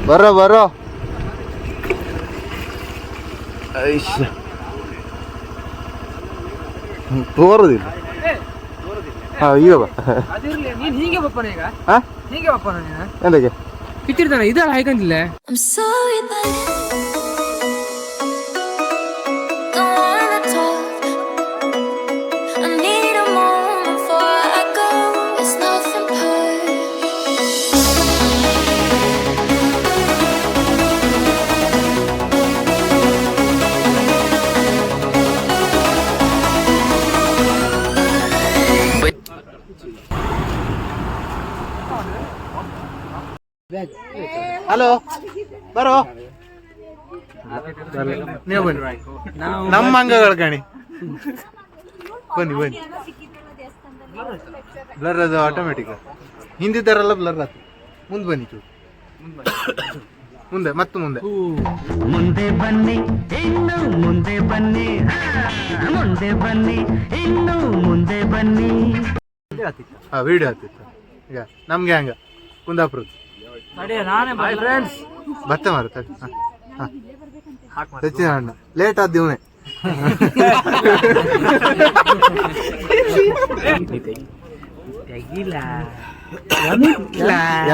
ಬರೋ ಬರೋ. ತೋರುದಿಲ್ಲ. ಹಾಂ ಈಗ ಬಾ. ನೀನು ಹೀಗೆ ಬಪ್ಪನ ಈಗ? ಹಾಂ ಹೀಗೆ ಬಪ್ಪನ ನೀನು ಎಂತಕ್ಕೆ ಕಿತ್ತಿರ್ತಾನೆ ಇದಲ್ಲ ಹಾಯ್ಕಂತಿಲ್ಲ. ಹಲೋ ಬರೋ. ನೀವು ಬನ್ನಿ, ನಮ್ಮ ಅಂಗಗಳು ಕಾಣಿ. ಬನ್ನಿ ಬನ್ನಿ. ಬ್ಲರ್ ಅದು ಆಟೋಮೆಟಿಕ್, ಹಿಂದಿದ್ದಾರಲ್ಲ ಬ್ಲರ್ ಆಯ್ತು. ಮುಂದೆ ಬನ್ನಿ ಚೂರು, ಮುಂದೆ ಮತ್ತೆ ಮುಂದೆ. ಮುಂದೆ ಬನ್ನಿ ಇನ್ನು ಮುಂದೆ ಬನ್ನಿ, ಮುಂದೆ ಬನ್ನಿ ಇನ್ನು ಮುಂದೆ ಬನ್ನಿ. ಹಾಂ ವಿಡಿಯೋ ಆಗ್ತಿತ್ತು ಈಗ ನಮ್ಗೆ ಹಂಗ ಕುಂದಾಪುರ ಭತ್ತ ಮಾರುತ್ತ. ಸಚಿನ್ ಅಣ್ಣ ಲೇಟ್ ಆದ ಇವನೇ.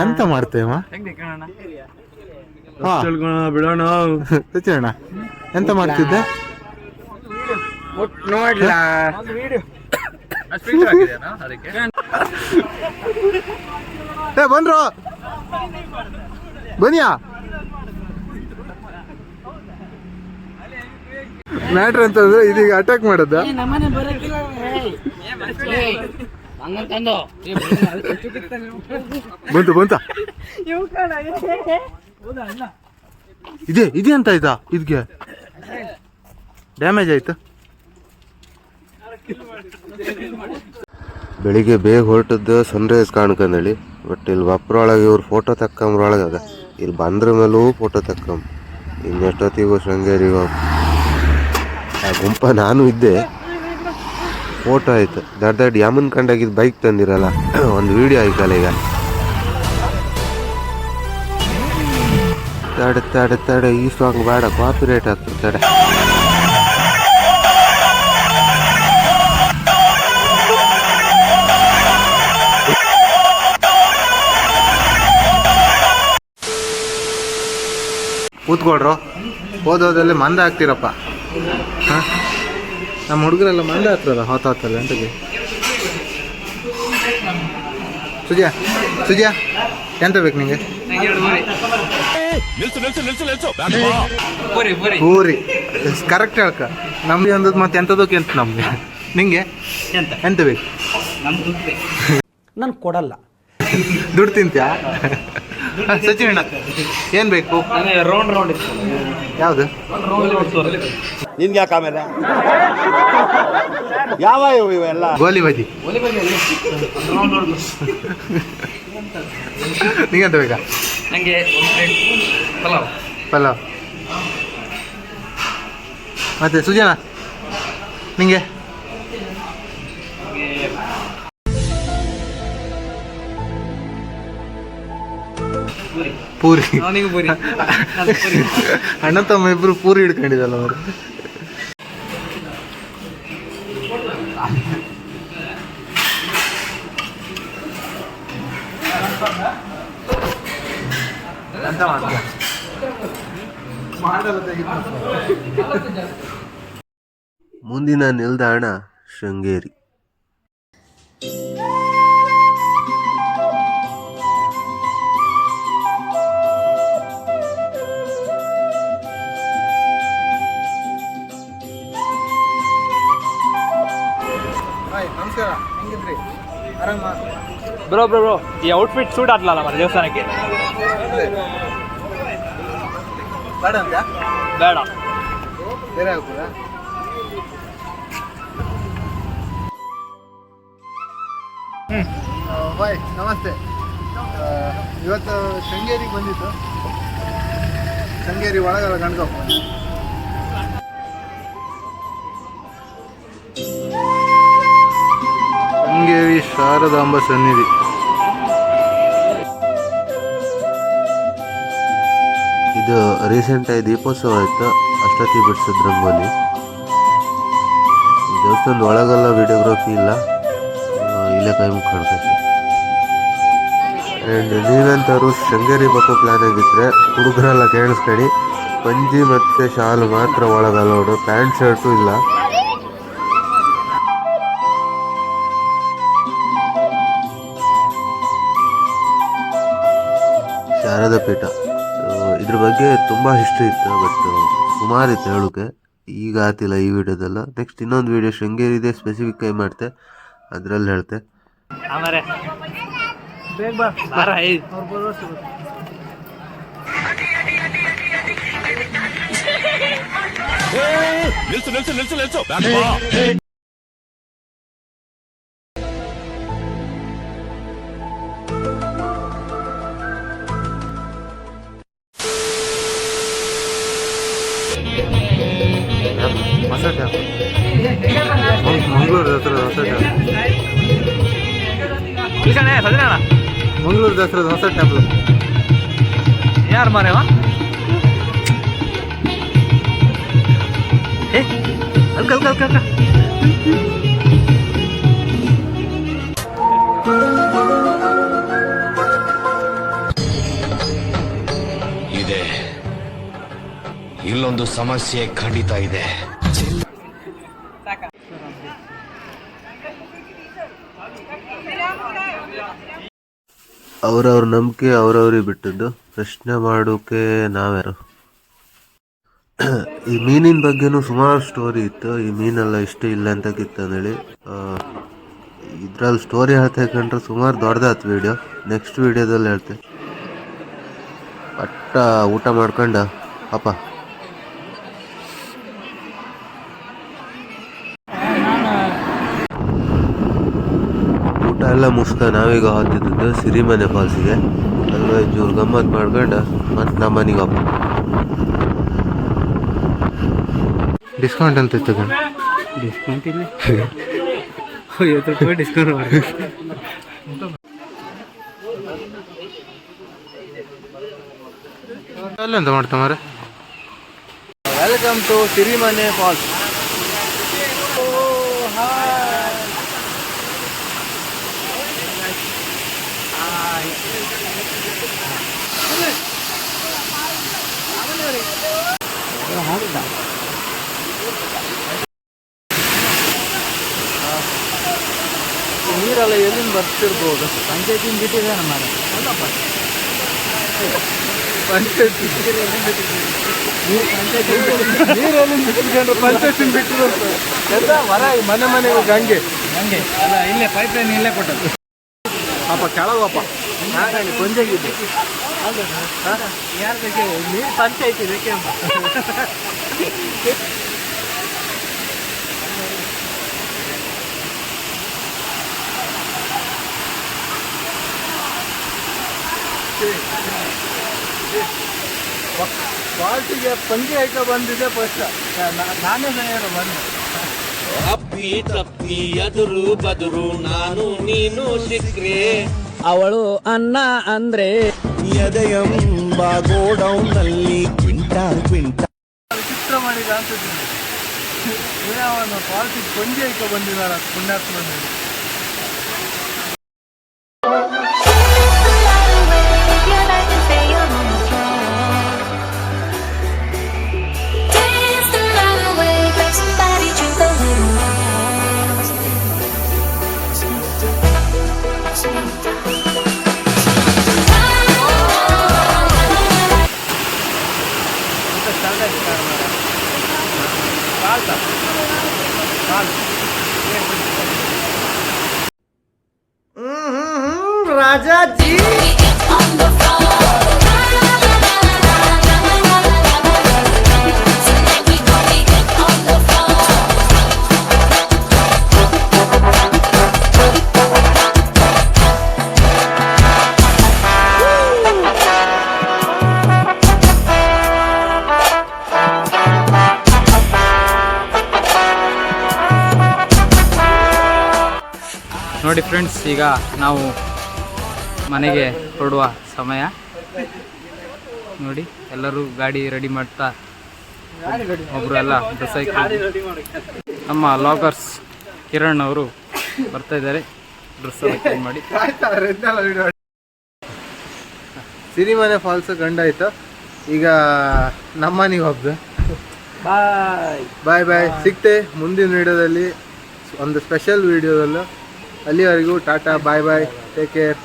ಎಂತ ಮಾಡ್ತೇವ ಬಿಡೋಣ. ಸಚಿನ್ ಅಣ್ಣ ಎಂತ ಮಾಡ್ತಿದ್ದೆ ನೋಡ್ಲ ಬಂದ್ರು ಬನ್ನಿಯಾ. ಮ್ಯಾಟ್ರ್ ಅಂತಂದ್ರೆ ಇದೀಗ ಅಟ್ಯಾಕ್ ಮಾಡದ. ಬಂತು ಬಂತ ಇದೆ ಅಂತ ಆಯ್ತಾ? ಇದಕ್ಕೆ ಡ್ಯಾಮೇಜ್ ಆಯ್ತು. ಬೆಳಿಗ್ಗೆ ಬೇಗ ಹೊರಟದ್ದು ಸನ್ರೈಸ್ ಕಾಣ್ಕಂದೇಳಿ. ಬಟ್ ಇಲ್ಲಿ ಬಪ್ರೊಳಗೆ ಇವ್ರು ಫೋಟೋ ತಕ್ಕಂಬ್ರೊಳಗೆ ಅದ. ಇಲ್ಲಿ ಬಂದ್ರ ಮೇಲೂ ಫೋಟೋ ತಕ್ಕಂಬ. ಇನ್ನೆಷ್ಟೊತ್ತಿಗೂ ಶೃಂಗೇರಿಗೆ ಆ ಗುಂಪ ನಾನು ಇದ್ದೆ. ಫೋಟೋ ಆಯ್ತು. ದಡ್ಡ ಯಮನ್ ಕಂಡಾಗಿದ್ದು ಬೈಕ್ ತಂದಿರಲ್ಲ, ಒಂದು ವಿಡಿಯೋ ಆಯ್ತಲ್ಲ ಈಗ. ತಡೆ ಈ ಸಾಂಗ್ ಬೇಡ, ಕಾಪಿ ರೇಟ್ ಆಗ್ತದೆ. ತಡೆ ಕೂತ್ಕೊಳ್ರು. ಓದೋದ್ರಲ್ಲಿ ಮಂದ ಆಗ್ತೀರಪ್ಪ. ಹಾಂ ನಮ್ಮ ಹುಡುಗರೆಲ್ಲ ಮಂದ ಆಗ್ತಾರಲ್ಲ ಹೊತ್ತಾಗ್ತಲ್ಲ ಎಂತಕ್ಕೆ. ಸುಜಿಯಾ ಎಂತ ಬೇಕು ನಿಂಗೆ? ಪೂರಿ ಕರೆಕ್ಟ್ ಹೇಳ್ಕ. ನಮ್ಗೆ ಅಂದದ್ದು ಮತ್ತೆ ಎಂಥದಕ್ಕೆ ಎಂತ ನಮ್ಗೆ. ನಿಂಗೆ ಎಂತ ಬೇಕು? ನಾನು ಕೊಡಲ್ಲ. ದುಡ್ಡು ತಿಂತ್ಯಾ? ಸಚಿನ್ ಅಣ್ಣ ಏನು ಬೇಕು? ರೌಂಡ್ ಯಾವುದು? ನಿನ್ಗೆ ಯಾಕೆ ಆಮೇಲೆ ಯಾವ ಇವೆಲ್ಲ ಗೋಲಿ ಬಜಿ. ನಿಂಗೆಂತ ಬೇಕಾ? ನನಗೆ ಪಲಾವ್. ಮತ್ತೆ ಸುಜನ ನಿಂಗೆ? ಪೂರಿ. ಅಣ್ಣ ತಮ್ಮ ಇಬ್ರು ಪೂರಿ ಹಿಡ್ಕೊಂಡಿದ್ದಲ್ಲ ಅವರು. ಮುಂದಿನ ನಿಲ್ದಾಣ ಶೃಂಗೇರಿ. ನಮಸ್ಕಾರ, ಹೆಂಗಿದ್ರಿ? ಆರಾಮ? ಬ್ರೋ ಈ ಔಟ್ಫಿಟ್ ಸೂಟ್ ಆಗ್ಲಲ್ಲ ಮರ ದೇವಸ್ಥಾನಕ್ಕೆ. ಬೇಡ ಅಂತ? ಬೇಡ, ಬೇರೆ ಆಗ್ಬೋದಾ? ಬಾಯ್, ನಮಸ್ತೆ. ಇವತ್ತು ಶೃಂಗೇರಿಗೆ ಬಂದಿತ್ತು. ಶೃಂಗೇರಿ ಒಳಗಲ್ಲ ಗಂಡ್ಕಪ್ಪ. ಶೃಂಗೇರಿ ಶಾರದಾಂಬ ಸನ್ನಿಧಿ. ಇದು ರೀಸೆಂಟಾಗಿ ದೀಪೋತ್ಸವ ಆಯಿತು, ಅಷ್ಟೊತ್ತಿಗೆ ಬಿಡಿಸಿದ ರಂಗೋಲಿ. ದೇವಸ್ಥಾನದ ಒಳಗೆಲ್ಲ ವಿಡಿಯೋಗ್ರಫಿ ಇಲ್ಲ, ಇಲ್ಲೇ ಕೈ ಮುಗ್ಕಂಡ್ಕಷ್ಟೆ. ಆ್ಯಂಡ್ ನೀವೆಂಥವ್ರು ಶೃಂಗೇರಿ ಬಕ್ಕೋ ಪ್ಲ್ಯಾನ್ ಆಗಿದ್ದರೆ ಹುಡುಗರೆಲ್ಲ ಕೇಳಿಸ್ಕೊಳ್ಳಿ, ಪಂಜಿ ಮತ್ತು ಶಾಲು ಮಾತ್ರ ಒಳಗೆ ಅಲೋಡು, ಪ್ಯಾಂಟ್ ಶರ್ಟು ಇಲ್ಲ. ಶಾರದಾ ಪೀಠ ಇದ್ರ ಬಗ್ಗೆ ತುಂಬ ಹಿಸ್ಟ್ರಿ ಇತ್ತು, ಬಟ್ ಸುಮಾರು ಇತ್ತು ಹೇಳೋಕ್ಕೆ, ಈಗ ಆತಿಲ್ಲ ಈ ವಿಡಿಯೋದಲ್ಲ. ನೆಕ್ಸ್ಟ್ ಇನ್ನೊಂದು ವಿಡಿಯೋ ಶೃಂಗೇರಿದೆ ಸ್ಪೆಸಿಫಿಕ್ ಆಗಿ ಮಾಡ್ತೆ, ಅದರಲ್ಲಿ ಹೇಳ್ತೆ. ಆಮೇಲೆ ಬೇಗ ಬಾ ಬಾರ ನಿಲ್ಸು ನಿಲ್ಸು ನಿಲ್ಸು ನಿಲ್ಸು. ಹೊಸ ಟ್ಯಾಪ್, ಮಂಗಳೂರು ದಸರಾದ ಹೊಸ ಟ್ಯಾಪ್, ಸದಿನ ಮಂಗಳೂರು ದಸರಾದ ಹೊಸ ಟ್ಯಾಪ್. ಯಾರು ಮಾರೇವ ಅಲ್ಕ ಅಲ್ಕ ಅಲ್ಕ ಅಲ್ಕ. ಇದೆ, ಇಲ್ಲೊಂದು ಸಮಸ್ಯೆ ಖಂಡಿತ ಇದೆ. ಅವ್ರವ್ರ ನಂಬಿಕೆ ಅವ್ರವ್ರಿಗೆ ಬಿಟ್ಟದ್ದು, ಪ್ರಶ್ನೆ ಮಾಡೋಕೆ ನಾವ್ಯಾರು. ಈ ಮೀನಿನ ಬಗ್ಗೆನೂ ಸುಮಾರು ಸ್ಟೋರಿ ಇತ್ತು, ಈ ಮೀನೆಲ್ಲ ಇಷ್ಟ ಇಲ್ಲ ಅಂತ ಕಿತ್ತಂದೇಳಿ. ಇದ್ರಲ್ಲಿ ಸ್ಟೋರಿ ಹೇಳ್ತಾ ಕಂಡ್ರೆ ಸುಮಾರು ದೊಡ್ಡದಾಯ್ತು ವಿಡಿಯೋ, ನೆಕ್ಸ್ಟ್ ವಿಡಿಯೋದಲ್ಲಿ ಹೇಳ್ತೆ. ಪಟ್ಟ ಊಟ ಮಾಡ್ಕೊಂಡ ಅಪ್ಪ ಊಟ ಎಲ್ಲ ಮುಗಿಸ್ಕ ನಾವೀಗ ಹೊತ್ತಿದ್ದು ಸಿರಿಮನೆ ಫಾಲ್ಸಿಗೆ. ಅಲ್ವಾ ಜೂರು ಗಮ್ಮತ್ತು ಮಾಡ್ಕೊಂಡು ಮತ್ತು ನಮ್ಮ ಮನೆಗೆ ಅಪ್ಪ. ಡಿಸ್ಕೌಂಟ್ ಅಂತ ಇತ್ತು ಕಣ. ಡಿಸ್ಕೌಂಟ್ ಇಲ್ಲ, 50 ರೂಪಾಯಿ ಡಿಸ್ಕೌಂಟ್ ಮಾಡಿ. ಅಲ್ಲ ಎಂತ ಮಾಡ್ತಾ ಮಾರೆ. Welcome to Sirimane falls. ನೀರೆಲ್ಲ ಎಲ್ಲಿಂದ ಬರ್ತಿರ್ಬೋದು, ಪಂಚಾಯತಿನ ಬಿಟ್ಟಿದೆ ನಮ್ಮ ನೀರಲ್ಲಿ ಬಿಟ್ಟಿದ್ರೆ ಪಂಚಾಯತಿನ ಬಿಟ್ಟಿರು ಎಲ್ಲ ಹೊರ ಮನೆ ಮನೆಗೆ ಹಂಗೆ ಹಂಗೆ ಅಲ್ಲ, ಇಲ್ಲೇ ಪೈಪ್ ಲೈನ್ ಇಲ್ಲೇ ಕೊಟ್ಟದ್ದು. ಅಪ್ಪ ಕೆಳಗಪ್ಪ ಕೊಂಜಾಗಿದ್ದು ಯಾರು ಬೇಕೆ ನೀರು ಪಂಚಾಯತಿ ಬೇಕೆ ಅಂತ. ಫಾಲ್ಟಿಗೆ ಪಂಜಿ ಐಕ ಬಂದಿದೆ ಫಸ್ಟ್, ನಾನೇ ಸಹ ಬಂದೆ. ಅಪ್ಪಿ ತಪ್ಪಿ ಎದುರು ಬದುರು ನಾನು ನೀನು ಸಿಕ್ರೆ ಅವಳು ಅನ್ನ ಅಂದ್ರೆ ಎದೆಯಂಬ ಗೋಡೌನ್ನಲ್ಲಿ ಕ್ವಿಂಟಾಲ್ ಕ್ವಿಂಟಾಲ್ ವಿಚಿತ್ರ ಮಾಡಿದ ಅಂತಿದ್ದೀನಿ. ಅವನು ಫಾಲ್ಟಿಗೆ ಪಂಜಿ ಐಕ ಬಂದಿದ್ದಾರ ಪುಣ್ಯಾತ್ಮ ಬಂದಿದ್ದು. राजा जी ನೋಡಿ ಫ್ರೆಂಡ್ಸ್, ಈಗ ನಾವು ಮನೆಗೆ ಹೊರಡುವ ಸಮಯ. ನೋಡಿ ಎಲ್ಲರೂ ಗಾಡಿ ರೆಡಿ ಮಾಡ್ತಾ ಒಬ್ರು ಎಲ್ಲ ಡ್ರೆಸ್ ನಮ್ಮ ಲಾಗರ್ಸ್ ಕಿರಣ್ ಅವರು ಬರ್ತಾ ಇದ್ದಾರೆ ಡ್ರೆಸ್ ಎಲ್ಲ ಚೇಂಜ್ ಮಾಡಿ. ಸಿರಿಮನೆ ಫಾಲ್ಸ್ ಗಂಡಾಯ್ತು. ಈಗ ನಮ್ಮನೆಗೆ ಹೋಗ್ದು. ಬಾಯ್ ಬಾಯ್. ಸಿಗ್ತೆ ಮುಂದಿನ ವಿಡಿಯೋದಲ್ಲಿ ಒಂದು ಸ್ಪೆಷಲ್ ವಿಡಿಯೋದಲ್ಲೂ. ಅಲ್ಲಿವರೆಗೂ ಟಾಟಾ ಬಾಯ್ ಬಾಯ್, ಟೇಕ್ ಕೇರ್.